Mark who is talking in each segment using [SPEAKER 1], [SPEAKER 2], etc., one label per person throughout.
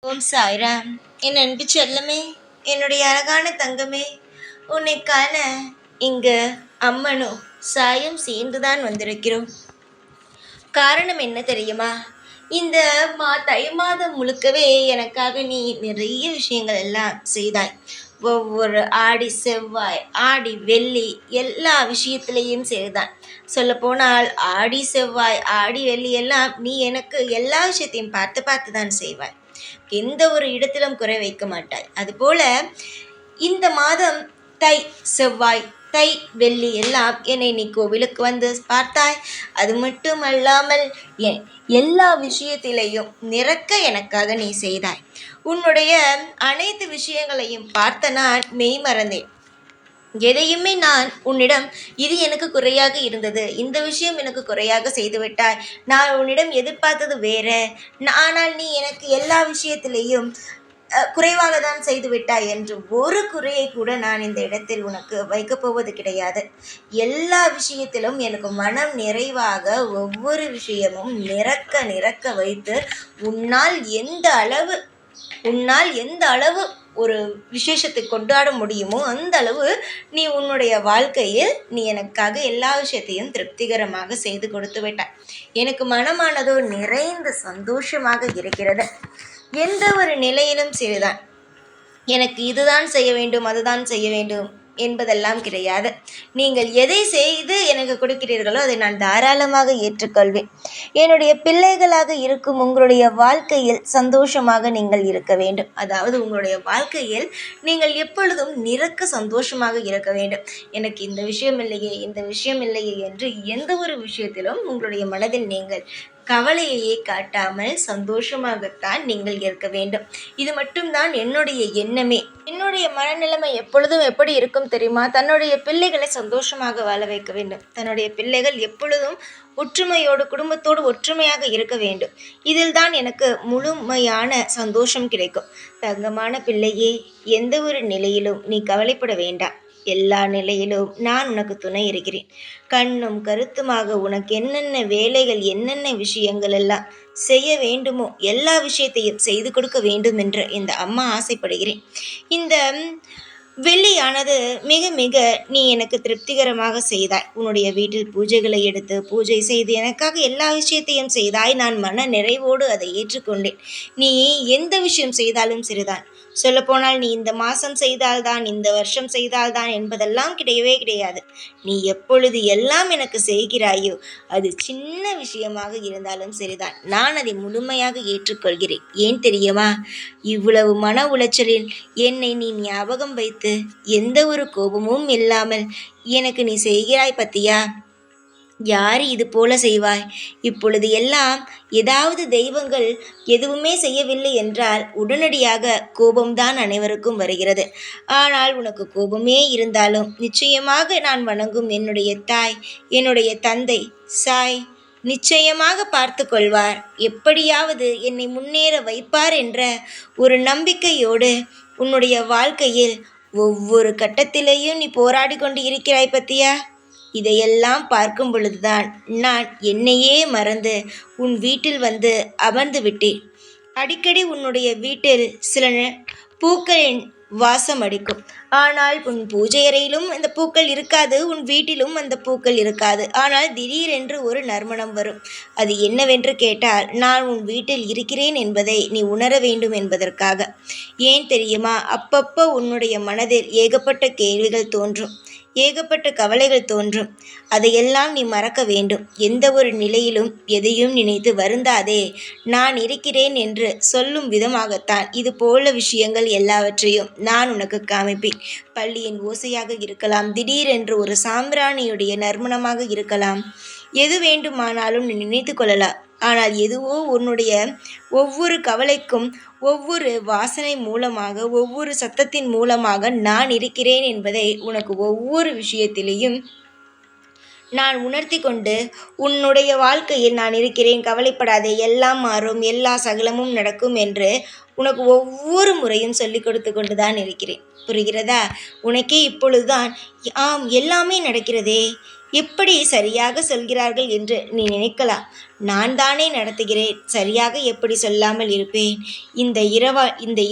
[SPEAKER 1] ஓம் சாய்ராம். என் அன்பு செல்லமே, என்னுடைய அழகான தங்கமே, உன்னை காண இங்கு அம்மனும் சாயும் சேர்ந்துதான் வந்திருக்கிறோம். காரணம் என்ன தெரியுமா? இந்த தை மாதம் முழுக்கவே எனக்காக நீ நிறைய விஷயங்கள் எல்லாம் செய்தாய். ஒவ்வொரு ஆடி செவ்வாய், ஆடி வெள்ளி எல்லா விஷயத்திலையும் செய்தான். சொல்லப்போனால் ஆடி செவ்வாய், ஆடி வெள்ளி எல்லாம் நீ எனக்கு எல்லா விஷயத்தையும் பார்த்து பார்த்து தான் செய்வாய். எந்த ஒரு இடத்திலும் குறை வைக்க மாட்டாய். அதுபோல இந்த மாதம் தை செவ்வாய், தை வெள்ளி எல்லாம் என்னை நீ கோவிலுக்கு வந்து பார்த்தாய். அது மட்டும் அல்லாமல் எல்லா விஷயத்திலையும் நிறக்க எனக்காக நீ செய்தாய். உன்னுடைய அனைத்து விஷயங்களையும் பார்த்த நான் மெய் மறந்தேன். எதையுமே நான் உன்னிடம் இது எனக்கு குறையாக இருந்தது, இந்த விஷயம் எனக்கு குறையாக செய்துவிட்டாய், நான் உன்னிடம் எதிர்பார்த்தது வேற, ஆனால் நீ எனக்கு எல்லா விஷயத்திலேயும் குறைவாக தான் செய்து விட்டாய் என்று ஒரு குறையை கூட நான் இந்த இடத்தில் உனக்கு வைக்கப் போவது கிடையாது. எல்லா விஷயத்திலும் எனக்கு மனம் நிறைவாக ஒவ்வொரு விஷயமும் நிறக்க நிறக்க வைத்து உன்னால் எந்த அளவு ஒரு விசேஷத்தை கொண்டாட முடியுமோ அந்த அளவு நீ உன்னுடைய வாழ்க்கையில் நீ எனக்காக எல்லா விஷயத்தையும் திருப்திகரமாக செய்து கொடுத்து விட்டாய். எனக்கு மனமானதோ நிறைந்த சந்தோஷமாக இருக்கிறது. எந்த ஒரு நிலையிலும் சரிதான். எனக்கு இதுதான் செய்ய வேண்டும், அதுதான் செய்ய வேண்டும் என்பதெல்லாம் கிடையாது. நீங்கள் எதை செய்து எனக்கு கொடுக்கிறீர்களோ அதை நான் தாராளமாக ஏற்றுக்கொள்வேன். என்னுடைய பிள்ளைகளாக இருக்கும் உங்களுடைய வாழ்க்கையில் சந்தோஷமாக நீங்கள் இருக்க வேண்டும். அதாவது உங்களுடைய வாழ்க்கையில் நீங்கள் எப்பொழுதும் நிறக்க சந்தோஷமாக இருக்க வேண்டும். எனக்கு இந்த விஷயம் இல்லையே, இந்த விஷயம் இல்லையே என்று எந்த ஒரு விஷயத்திலும் உங்களுடைய மனதில் நீங்கள் கவலையையே காட்டாமல் சந்தோஷமாகத்தான் நீங்கள் இருக்க வேண்டும். இது மட்டும்தான் என்னுடைய எண்ணமே. என்னுடைய மனநிலைமை எப்பொழுதும் எப்படி இருக்கும் தெரியுமா? தன்னுடைய பிள்ளைகளை சந்தோஷமாக வாழ வைக்க வேண்டும். தன்னுடைய பிள்ளைகள் எப்பொழுதும் ஒற்றுமையோடு, குடும்பத்தோடு ஒற்றுமையாக இருக்க வேண்டும். இதில் தான் எனக்கு முழுமையான சந்தோஷம் கிடைக்கும். தங்கமான பிள்ளையே, எந்த ஒரு நிலையிலும் நீ கவலைப்பட வேண்டாம். எல்லா நிலையிலும் நான் உனக்கு துணை இருக்கிறேன். கண்ணும் கருத்துமாக உனக்கு என்னென்ன வேலைகள், என்னென்ன விஷயங்கள் எல்லாம் செய்ய வேண்டுமோ எல்லா விஷயத்தையும் செய்து கொடுக்க வேண்டும் என்று இந்த அம்மா ஆசைப்படுகிறேன். இந்த வெள்ளியானது மிக மிக நீ எனக்கு திருப்திகரமாக செய்தாய். உன்னுடைய வீட்டில் பூஜைகளை எடுத்து பூஜை செய்து எனக்காக எல்லா விஷயத்தையும் செய்தாய். நான் மன நிறைவோடு அதை ஏற்றுக்கொண்டேன். நீ எந்த விஷயம் செய்தாலும் சரிதான். சொல்லப்போனால் நீ இந்த மாதம் செய்தால்தான், இந்த வருஷம் செய்தால்தான் என்பதெல்லாம் கிடையவே கிடையாது. நீ எப்பொழுது எல்லாம் எனக்கு செய்கிறாயோ அது சின்ன விஷயமாக இருந்தாலும் சரிதான், நான் அதை முழுமையாக ஏற்றுக்கொள்கிறேன். ஏன் தெரியுமா? இவ்வளவு மன உளைச்சலில் என்னை நீ ஞாபகம் வைத்து எந்த ஒரு கோபமும் இல்லாமல் எனக்கு நீ செய்கிறாய் பத்தியா? யார் இது போல செய்வாய்? இப்பொழுது எல்லாம் ஏதாவது தெய்வங்கள் எதுவுமே செய்யவில்லை என்றால் உடனடியாக கோபம்தான் அனைவருக்கும் வருகிறது. ஆனால் உனக்கு கோபமே இருந்தாலும் நிச்சயமாக நான் வணங்கும் என்னுடைய தாய், என்னுடைய தந்தை சாய் நிச்சயமாக பார்த்து கொள்வார். எப்படியாவது என்னை முன்னேற வைப்பார் என்ற ஒரு நம்பிக்கையோடு உன்னுடைய வாழ்க்கையில் ஒவ்வொரு கட்டத்திலேயும் நீ போராடி கொண்டு இருக்கிறாய் பத்தியா? இதையெல்லாம் பார்க்கும் பொழுதுதான் நான் என்னையே மறந்து உன் வீட்டில் வந்து அமர்ந்து விட்டேன். அடிக்கடி உன்னுடைய வீட்டில் சில பூக்களின் வாசம் அடிக்கும். ஆனால் உன் பூஜை அறையிலும் அந்த பூக்கள் இருக்காது, உன் வீட்டிலும் அந்த பூக்கள் இருக்காது. ஆனால் திடீரென்று ஒரு நறுமணம் வரும். அது என்னவென்று கேட்டால் நான் உன் வீட்டில் இருக்கிறேன் என்பதை நீ உணர வேண்டும் என்பதற்காக. ஏன் தெரியுமா? அப்பப்போ உன்னுடைய மனதில் ஏகப்பட்ட கேள்விகள் தோன்றும், ஏகப்பட்ட கவலைகள் தோன்றும். அதையெல்லாம் நீ மறக்க வேண்டும். எந்த ஒரு நிலையிலும் எதையும் நினைத்து வருந்தாதே. நான் இருக்கிறேன் என்று சொல்லும் விதமாகத்தான் இது போல விஷயங்கள் எல்லாவற்றையும் நான் உனக்கு காமிப்பேன். பள்ளியின் ஓசையாக இருக்கலாம், திடீரென்று ஒரு சாம்பிராணியுடைய நறுமணமாக இருக்கலாம், எது வேண்டுமானாலும் நீ நினைத்து கொள்ளலாம். ஆனால் எதுவோ உன்னுடைய ஒவ்வொரு கவலைக்கும் ஒவ்வொரு வாசனை மூலமாக, ஒவ்வொரு சத்தத்தின் மூலமாக நான் இருக்கிறேன் என்பதை உனக்கு ஒவ்வொரு விஷயத்திலேயும் நான் உணர்த்தி கொண்டு உன்னுடைய வாழ்க்கையில் நான் இருக்கிறேன், கவலைப்படாதே, எல்லாம் மாறும், எல்லா சகலமும் நடக்கும் என்று உனக்கு ஒவ்வொரு முறையும் சொல்லிக் கொடுத்து கொண்டு தான் இருக்கிறேன். புரிகிறதா? உனக்கே இப்பொழுதுதான் ஆம் எல்லாமே நடக்கிறதே, எப்படி சரியாக சொல்கிறார்கள் என்று நீ நினைக்கலாம். நான் தானே நடத்துகிறேன், சரியாக எப்படி சொல்லாமல் இருப்பேன்? இந்த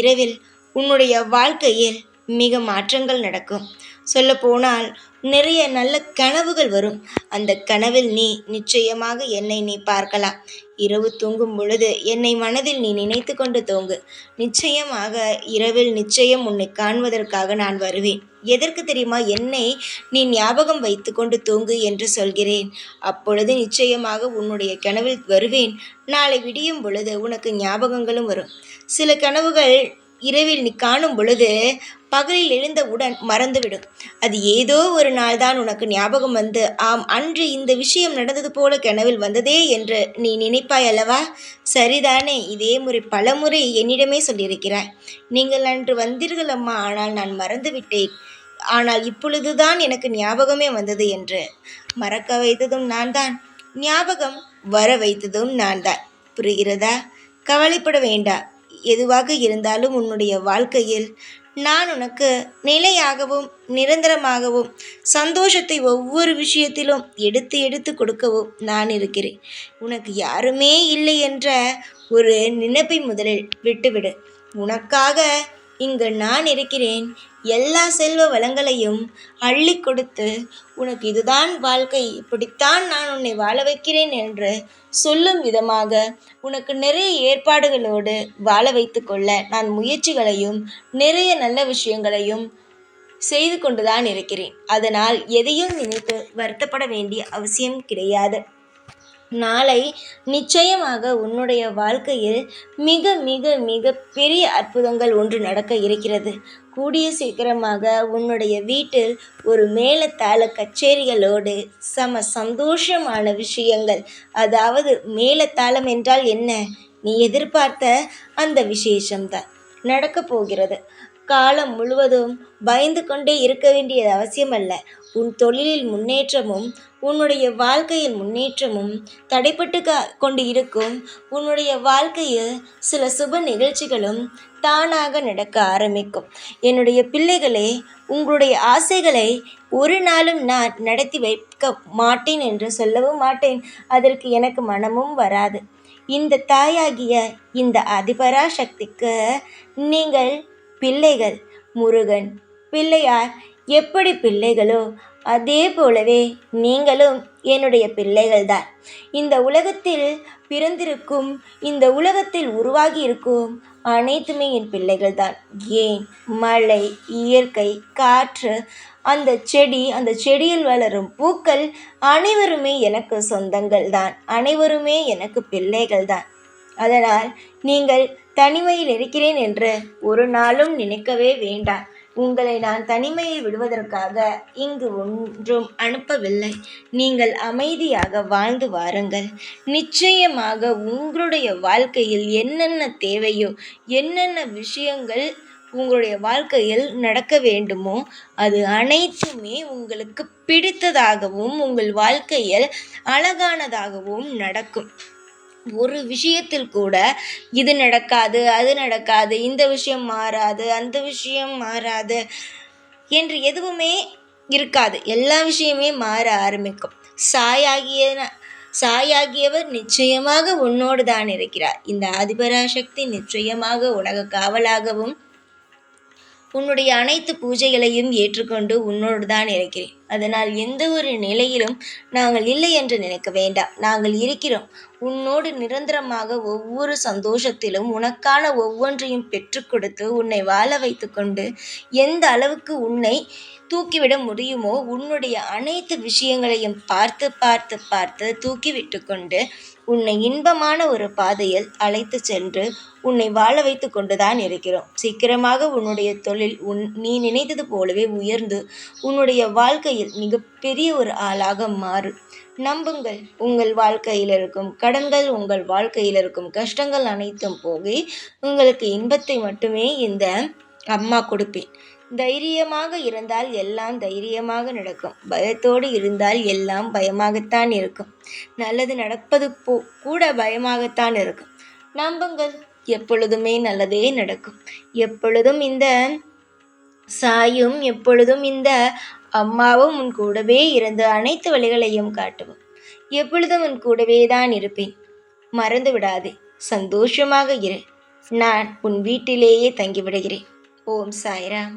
[SPEAKER 1] இரவில் உன்னுடைய வாழ்க்கையில் மிக மாற்றங்கள் நடக்கும். சொல்லப்போனால் நிறைய நல்ல கனவுகள் வரும். அந்த கனவில் நீ நிச்சயமாக என்னை நீ பார்க்கலாம். இரவு தூங்கும் பொழுது என்னை மனதில் நீ நினைத்து கொண்டு தூங்கு. நிச்சயமாக இரவில் நிச்சயம் உன்னை காண்பதற்காக நான் வருவேன். எதற்கு தெரியுமா? என்னை நீ ஞாபகம் வைத்து கொண்டு தூங்கு என்று சொல்கிறேன். அப்பொழுது நிச்சயமாக உன்னுடைய கனவில் வருவேன். நாளை விடியும் பொழுது உனக்கு ஞாபகங்களும் வரும். சில கனவுகள் இரவில் நீ காணும் பொழுது பகலில் எழுந்தவுடன் மறந்துவிடும். அது ஏதோ ஒரு நாள் தான் உனக்கு ஞாபகம் வந்து, ஆம், அன்று இந்த விஷயம் நடந்தது போல கனவில் வந்ததே என்று நீ நினைப்பாய் அல்லவா? சரிதானே? இதே முறை பல முறை என்னிடமே சொல்லியிருக்கிறாய். நீங்கள் அன்று வந்தீர்கள் அம்மா, ஆனால் நான் மறந்துவிட்டேன். ஆனால் இப்பொழுதுதான் எனக்கு ஞாபகமே வந்தது என்று. மறக்க வைத்ததும் நான் தான், ஞாபகம் வர வைத்ததும் நான் தான். புரிகிறதா? கவலைப்பட வேண்டாம். எதுவாக இருந்தாலும் உன்னுடைய வாழ்க்கையில் நான் உனக்கு நிலையாகவும் நிரந்தரமாகவும் சந்தோஷத்தை ஒவ்வொரு விஷயத்திலும் எடுத்து எடுத்து கொடுக்கவும் நான் இருக்கிறேன். உனக்கு யாருமே இல்லை என்ற ஒரு நினைப்பை முதலில் விட்டுவிடு. உனக்காக இங்கு நான் இருக்கிறேன். எல்லா செல்வ வளங்களையும் அள்ளி கொடுத்து உனக்கு இதுதான் வாழ்க்கை, இப்படித்தான் நான் உன்னை வாழ வைக்கிறேன் என்று சொல்லும் விதமாக உனக்கு நிறைய ஏற்பாடுகளோடு வாழ வைத்து கொள்ள நான் முயற்சிகளையும் நிறைய நல்ல விஷயங்களையும் செய்து கொண்டுதான் இருக்கிறேன். அதனால் எதையும் நினைத்து வருத்தப்பட வேண்டிய அவசியம் கிடையாது. நாளை நிச்சயமாக உன்னுடைய வாழ்க்கையில் மிக மிக மிக பெரிய அற்புதங்கள் ஒன்று நடக்க இருக்கிறது. கூடிய சீக்கிரமாக உன்னுடைய வீட்டில் ஒரு மேளதாள கச்சேரிகளோடு சந்தோஷமான விஷயங்கள், அதாவது மேளதாளம் என்றால் என்ன? நீ எதிர்பார்த்த அந்த விசேஷம்தான் நடக்கப் போகிறது. காலம் முழுவதும் பயந்து கொண்டே இருக்க வேண்டியது அவசியமல்ல. உன் தொழிலில் முன்னேற்றமும் உன்னுடைய வாழ்க்கையில் முன்னேற்றமும் தடைப்பட்டு கொண்டு இருக்கும். உன்னுடைய வாழ்க்கையில் சில சுப நிகழ்ச்சிகளும் தானாக நடக்க ஆரம்பிக்கும். என்னுடைய பிள்ளைகளே, உங்களுடைய ஆசைகளை ஒரு நாளும் நான் நடத்தி வைக்க மாட்டேன் என்று சொல்லவும் மாட்டேன். அதற்கு எனக்கு மனமும் வராது. இந்த தாயாகிய இந்த அதிபராசக்திக்கு நீங்கள் பிள்ளைகள். முருகன் பிள்ளையார் எப்படி பிள்ளைகளோ அதே போலவே நீங்களும் என்னுடைய பிள்ளைகள்தான். இந்த உலகத்தில் பிறந்திருக்கும், இந்த உலகத்தில் உருவாகி இருக்கும் அனைத்துமே என் பிள்ளைகள்தான். ஏன், மழை, இயற்கை, காற்று, அந்த செடி, அந்த செடியில் வளரும் பூக்கள் அனைவருமே எனக்கு சொந்தங்கள் தான். அனைவருமே எனக்கு பிள்ளைகள் தான். அதனால் நீங்கள் தனிமையில் இருக்கிறேன் என்று ஒரு நாளும் நினைக்கவே வேண்டாம். உங்களை நான் தனிமையில் விடுவதற்காக இங்கு ஒன்றும் அனுப்பவில்லை. நீங்கள் அமைதியாக வாழ்ந்து வாருங்கள். நிச்சயமாக உங்களுடைய வாழ்க்கையில் என்னென்ன தேவையோ, என்னென்ன விஷயங்கள் உங்களுடைய வாழ்க்கையில் நடக்க வேண்டுமோ அது அனைத்துமே உங்களுக்கு பிடித்ததாகவும் உங்கள் வாழ்க்கையில் அழகானதாகவும் நடக்கும். ஒரு விஷயத்தில் கூட இது நடக்காது, அது நடக்காது, இந்த விஷயம் மாறாது, அந்த விஷயம் மாறாது என்று எதுவுமே இருக்காது. எல்லா விஷயமே மாற ஆரம்பிக்கும். சாயாகியவர் நிச்சயமாக உன்னோடு தான் இருக்கிறார். இந்த ஆதிபராசக்தி நிச்சயமாக உனக்கு காவலாகவும் உன்னுடைய அனைத்து பூஜைகளையும் ஏற்றுக்கொண்டு உன்னோடு தான் இருக்கிறேன். அதனால் எந்த ஒரு நிலையிலும் நாங்கள் இல்லை என்று நினைக்க வேண்டாம். நாங்கள் இருக்கிறோம். உன்னோடு நிரந்தரமாக ஒவ்வொரு சந்தோஷத்திலும் உனக்கான ஒவ்வொன்றையும் பெற்று கொடுத்து உன்னை வாழ வைத்து கொண்டு எந்த அளவுக்கு உன்னை தூக்கிவிட முடியுமோ உன்னுடைய அனைத்து விஷயங்களையும் பார்த்து பார்த்து பார்த்து தூக்கிவிட்டு கொண்டு உன்னை இன்பமான ஒரு பாதையில் அழைத்து சென்று உன்னை வாழ வைத்து கொண்டுதான் இருக்கிறோம். சீக்கிரமாக உன்னுடைய தொழில் நீ நினைத்தது போலவே உயர்ந்து உன்னுடைய வாழ்க்கையில் மிகப்பெரிய ஒரு ஆளாக மாறு. நம்புங்கள், உங்கள் வாழ்க்கையில் இருக்கும் கடன்கள், உங்கள் வாழ்க்கையில் இருக்கும் கஷ்டங்கள் அனைத்தும் போகி உங்களுக்கு இன்பத்தை மட்டுமே இந்த அம்மா கொடுப்பேன். தைரியமாக இருந்தால் எல்லாம் தைரியமாக நடக்கும். பயத்தோடு இருந்தால் எல்லாம் பயமாகத்தான் இருக்கும். நல்லது நடப்பது கூட பயமாகத்தான் இருக்கும். நம்புங்கள், எப்பொழுதுமே நல்லதே நடக்கும். எப்பொழுதும் இந்த சாயும், எப்பொழுதும் இந்த அம்மாவும் உன் கூடவே இருந்து அனைத்து வழிகளையும் காட்டுவோம். எப்பொழுதும் உன் கூடவே தான் இருப்பேன். மறந்து விடாதே. சந்தோஷமாக இரு. நான் உன் வீட்டிலேயே தங்கிவிடுகிறேன். ஓம் சாய்ராம்.